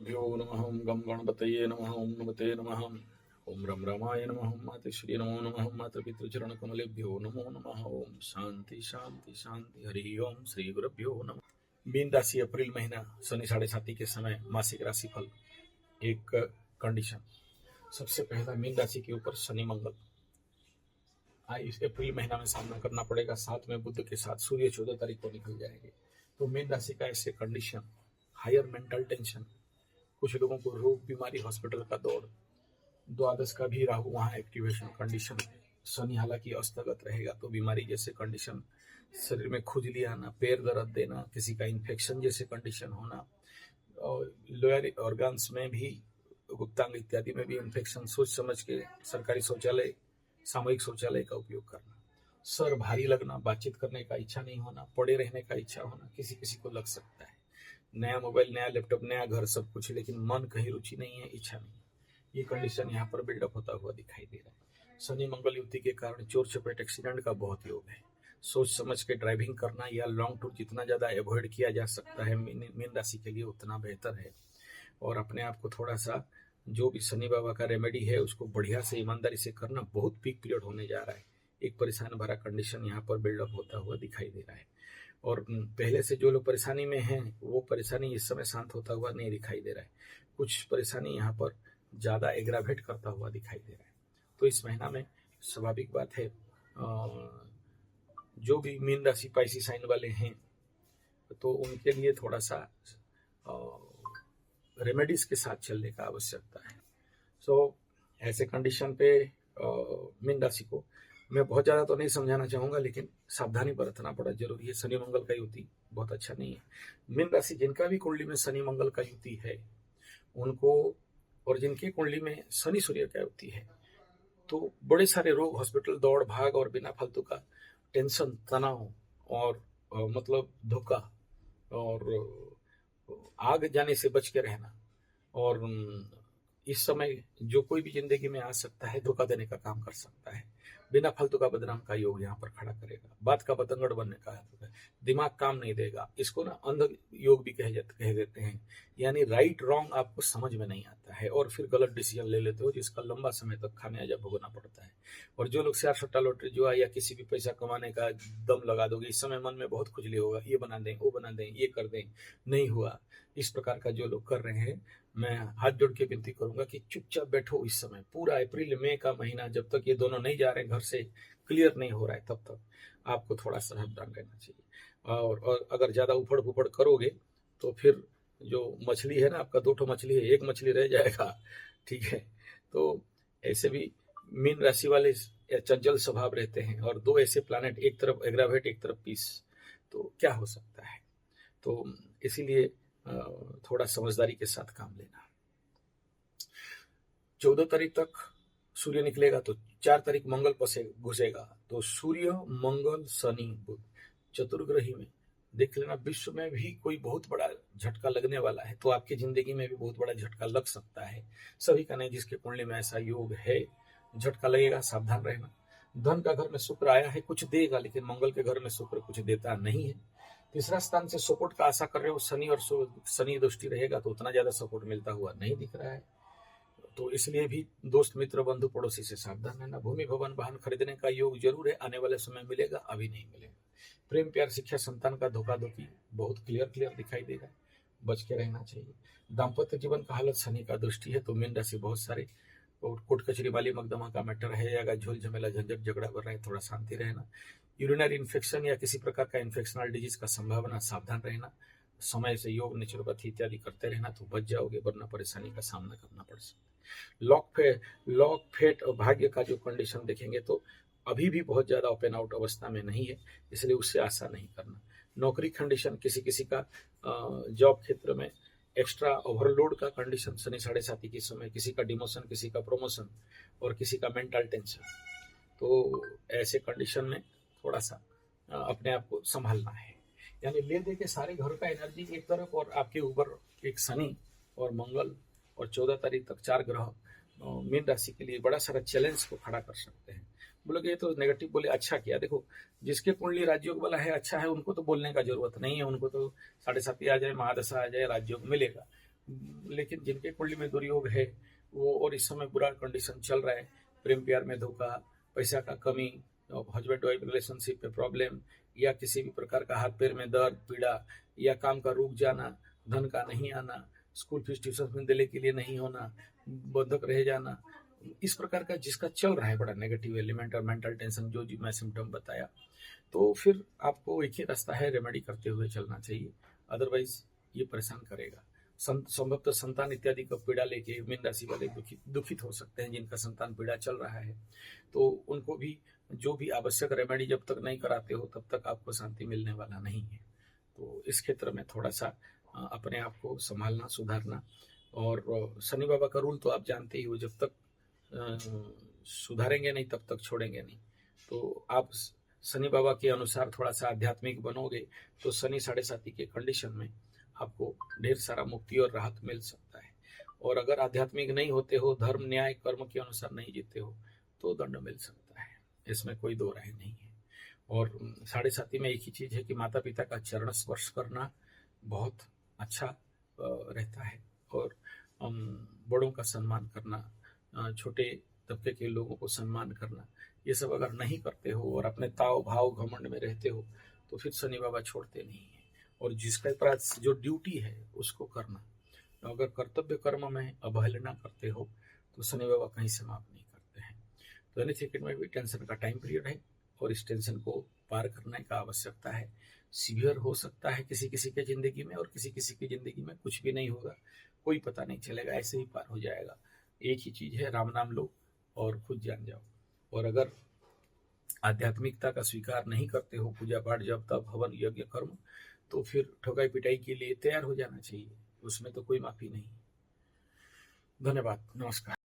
भ्यो नमः ओं गं गणपतये नमः ओं नमते नमः ओं रं रमाय नमः ओं मातश्री नमो नमः मातृपितृचरणकमलेभ्यो नमो नमः ओं शांति शांति शांति हरि ओं श्री गुरुभ्यो नमः। मीन राशि अप्रैल महीना शनि 7:30 के समय मासिक राशिफल। एक कंडीशन, सबसे पहला मीन राशि के ऊपर शनि मंगल इस अप्रैल महीना में सामना करना पड़ेगा। साथ में बुध के साथ सूर्य 14 तारीख को निकल जाएंगे। तो मीन राशि का ऐसे कंडीशन, हायर मेंटल टेंशन, कुछ लोगों को रोग बीमारी हॉस्पिटल का दौड़, द्वादश का भी राहु वहां एक्टिवेशन कंडीशन है। शनि हालांकि अस्तगत रहेगा तो बीमारी जैसे कंडीशन, शरीर में खुजली आना, पैर दर्द देना, किसी का इन्फेक्शन जैसे कंडीशन होना, और लोअर ऑर्गन्स में भी, गुप्तांग इत्यादि में भी इन्फेक्शन। सोच समझ के सरकारी शौचालय, सामूहिक शौचालय का उपयोग करना। सर भारी लगना, बातचीत करने का इच्छा नहीं होना, पड़े रहने का इच्छा होना, किसी किसी को लग सकता है। नया मोबाइल, नया लैपटॉप, नया घर, सब कुछ, लेकिन मन कहीं रुचि नहीं है, इच्छा नहीं है। ये कंडीशन यहाँ पर बिल्डअप होता हुआ दिखाई दे रहा है। शनि मंगल युति के कारण चोर चपेट एक्सीडेंट का बहुत योग है। सोच समझ के ड्राइविंग करना या लॉन्ग टूर जितना ज्यादा अवॉइड किया जा सकता है मीन राशि के लिए उतना बेहतर है। और अपने आप को थोड़ा सा, जो भी शनि बाबा का रेमेडी है उसको बढ़िया से ईमानदारी से करना। बहुत पीक पीरियड होने जा रहा है। एक परेशान भरा कंडीशन यहाँ पर बिल्डअप होता हुआ दिखाई दे रहा है। और पहले से जो लोग परेशानी में हैं वो परेशानी इस समय शांत होता हुआ नहीं दिखाई दे रहा है। कुछ परेशानी यहाँ पर ज्यादा एग्रावेट करता हुआ दिखाई दे रहा है। तो इस महीना में स्वाभाविक बात है, जो भी मीन राशि पाइसी साइन वाले हैं तो उनके लिए थोड़ा सा रेमेडीज के साथ चलने का आवश्यकता है। ऐसे कंडीशन पे मीन राशि को मैं बहुत ज्यादा तो नहीं समझाना चाहूंगा, लेकिन सावधानी बरतना बड़ा जरूरी है। शनि मंगल का युति बहुत अच्छा नहीं है। मीन राशि जिनका भी कुंडली में शनि मंगल का युति है उनको, और जिनकी कुंडली में शनि सूर्य का युति है, तो बड़े सारे रोग, हॉस्पिटल दौड़ भाग और बिना फालतू का टेंशन, तनाव और मतलब धोखा और आग जाने से बच के रहना। और इस समय जो कोई भी जिंदगी में आ सकता है, धोखा देने का काम कर सकता है। बिना फालतू का बदनाम का योग यहाँ पर खड़ा करेगा। बात का बतंगड़ बनने का, दिमाग काम नहीं देगा। इसको ना अंध योग भी कह देते हैं। यानी राइट रॉन्ग आपको समझ में नहीं आता है और फिर गलत डिसीजन ले लेते हो, जिसका लंबा समय तक खामियाजा भुगतना पड़ता है। और जो लोग शेयर सट्टा लॉटरी जुआ या किसी भी पैसा कमाने का दम लगा दोगे, इस समय मन में बहुत खुजली होगा, ये बना दें, वो बना दें, ये कर दें, नहीं हुआ, इस प्रकार का जो लोग कर रहे हैं, मैं हाथ जोड़ के विनती करूंगा कि चुपचाप बैठो। इस समय पूरा अप्रैल मई का महीना, जब तक ये दोनों नहीं जा रहे घर से, क्लियर नहीं हो रहा है, तब तक आपको थोड़ा सावधान रहना चाहिए। और अगर ज्यादा उफड़ फुफड़ करोगे तो फिर जो मछली है ना, आपका 2 मछली है, एक मछली रह जाएगा। ठीक है, तो ऐसे भी मीन राशि वाले चंचल स्वभाव रहते हैं, और 2 ऐसे प्लैनेट, एक तरफ एग्रावेट एक तरफ पीस, तो क्या हो सकता है। तो इसीलिए थोड़ा समझदारी के साथ काम लेना। 14 तारीख तक सूर्य निकलेगा तो 4 तारीख मंगल घुसेगा। तो सूर्य मंगल शनि बुध चतुर्ग्रही में देख लेना, विश्व में भी कोई बहुत बड़ा झटका लगने वाला है, तो आपकी जिंदगी में भी बहुत बड़ा झटका लग सकता है। सभी का नहीं, जिसके कुंडली में ऐसा योग है झटका लगेगा, सावधान रहना। धन का घर में शुक्र आया है, कुछ देगा, लेकिन मंगल के घर में शुक्र कुछ देता नहीं है। तीसरा स्थान से सपोर्ट का आशा कर रहे हो शनि, और शनि दृष्टि रहेगा तो उतना ज्यादा सपोर्ट मिलता हुआ नहीं दिख रहा है। तो इसलिए भी दोस्त मित्र बंधु पड़ोसी से सावधान रहना। भूमि भवन वाहन खरीदने का योग जरूर है, आने वाले समय मिलेगा, अभी नहीं मिलेगा। प्रेम प्यार शिक्षा संतान का धोखा धोखी बहुत क्लियर दिखाई दे रहा है, बच के रहना चाहिए। दाम्पत्य जीवन का हालत शनि का दृष्टि है, तो मीन राशि बहुत सारे कोर्ट कचहरी वाली मकदमा का मैटर है, या झोल झमेला झंझट झगड़ा कर रहे हैं, थोड़ा शांति रहना। यूरिनरी इन्फेक्शन या किसी प्रकार का इन्फेक्शनल डिजीज का संभावना, सावधान रहना। समय से योग नेचुरोपैथी इत्यादि करते रहना तो बच जाओगे, वरना परेशानी का सामना करना पड़ सकता है। लॉक फेट और भाग्य का जो कंडीशन देखेंगे तो अभी भी बहुत ज्यादा ओपन आउट अवस्था में नहीं है, इसलिए उससे आशा नहीं करना। नौकरी कंडीशन, किसी का जॉब क्षेत्र में एक्स्ट्रा ओवरलोड का कंडीशन शनि 7:30 के समय, किसी का डिमोशन, किसी का प्रमोशन, और किसी का मेंटल टेंशन। तो ऐसे कंडीशन में थोड़ा सा अपने आप को संभालना है। यानी ले दे के सारे घर का एनर्जी एक तरफ, और आपके ऊपर एक शनि और मंगल और 14 तारीख तक 4 ग्रह मीन राशि के लिए बड़ा सारा चैलेंज को खड़ा कर सकते हैं। बोले कि ये तो नेगेटिव बोले, अच्छा किया। देखो, जिसके कुंडली राजयोग वाला है, अच्छा है, उनको तो बोलने का जरूरत नहीं है, उनको तो 7:30 आ जाए, महादशा आ जाए, राजयोग मिलेगा। लेकिन जिनके कुंडली में दुर्योग है वो, और इस समय बुरा कंडीशन चल रहा है, प्रेम प्यार में धोखा, पैसा का कमी, हस्बैंड वाइफ रिलेशनशिप पे प्रॉब्लम, या किसी भी प्रकार का हाथ पैर में दर्द पीड़ा, या काम का रुक जाना, धन का नहीं आना, स्कूल फीस ट्यूशन फीस देने के लिए नहीं होना, बंधक रह जाना, इस प्रकार का जिसका चल रहा है बड़ा नेगेटिव एलिमेंट और मेंटल टेंशन, जो मैं सिम्टम बताया, तो फिर आपको एक ही रास्ता है, रेमेडी करते हुए चलना चाहिए, अदरवाइज ये परेशान करेगा। संभवतः संतान इत्यादि का पीड़ा लेके मीन राशि वाले दुखित हो सकते हैं, जिनका संतान पीड़ा चल रहा है, तो उनको भी जो भी आवश्यक रेमेडी जब तक नहीं कराते हो तब तक आपको शांति मिलने वाला नहीं है। तो इस क्षेत्र में थोड़ा सा अपने आप को संभालना, सुधारना, और शनि बाबा का रूल तो आप जानते ही हो, जब तक सुधारेंगे नहीं तब तक छोड़ेंगे नहीं। तो आप शनि बाबा के अनुसार थोड़ा सा आध्यात्मिक बनोगे तो शनि 7.5 के कंडीशन में आपको ढेर सारा मुक्ति और राहत मिल सकता है। और अगर आध्यात्मिक नहीं होते हो, धर्म न्याय कर्म के अनुसार नहीं जीते हो, तो दंड मिल सकता है, इसमें कोई दो राय नहीं है। और 7.5 में एक ही चीज है कि माता पिता का चरण स्पर्श करना बहुत अच्छा रहता है, और बड़ों का सम्मान करना, छोटे तबके के लोगों को सम्मान करना, ये सब अगर नहीं करते हो और अपने ताव भाव घमंड में रहते हो तो फिर शनि बाबा छोड़ते नहीं है। और जिसके पास जो ड्यूटी है उसको करना, अगर कर्तव्य कर्म में अवहेलना करते हो तो शनि बाबा कहीं समाप्त नहीं करते हैं। तो यानी सेकंड में भी टेंशन का टाइम पीरियड है और इस टेंशन को पार करने का आवश्यकता है। सीवियर हो सकता है किसी किसी के जिंदगी में, और किसी किसी की जिंदगी में कुछ भी नहीं होगा, कोई पता नहीं चलेगा, ऐसे ही पार हो जाएगा। एक ही चीज है, राम नाम लो और खुद जान जाओ। और अगर आध्यात्मिकता का स्वीकार नहीं करते हो, पूजा पाठ जब तब हवन यज्ञ कर्म, तो फिर ठोकाई पिटाई के लिए तैयार हो जाना चाहिए, उसमें तो कोई माफी नहीं। धन्यवाद, नमस्कार।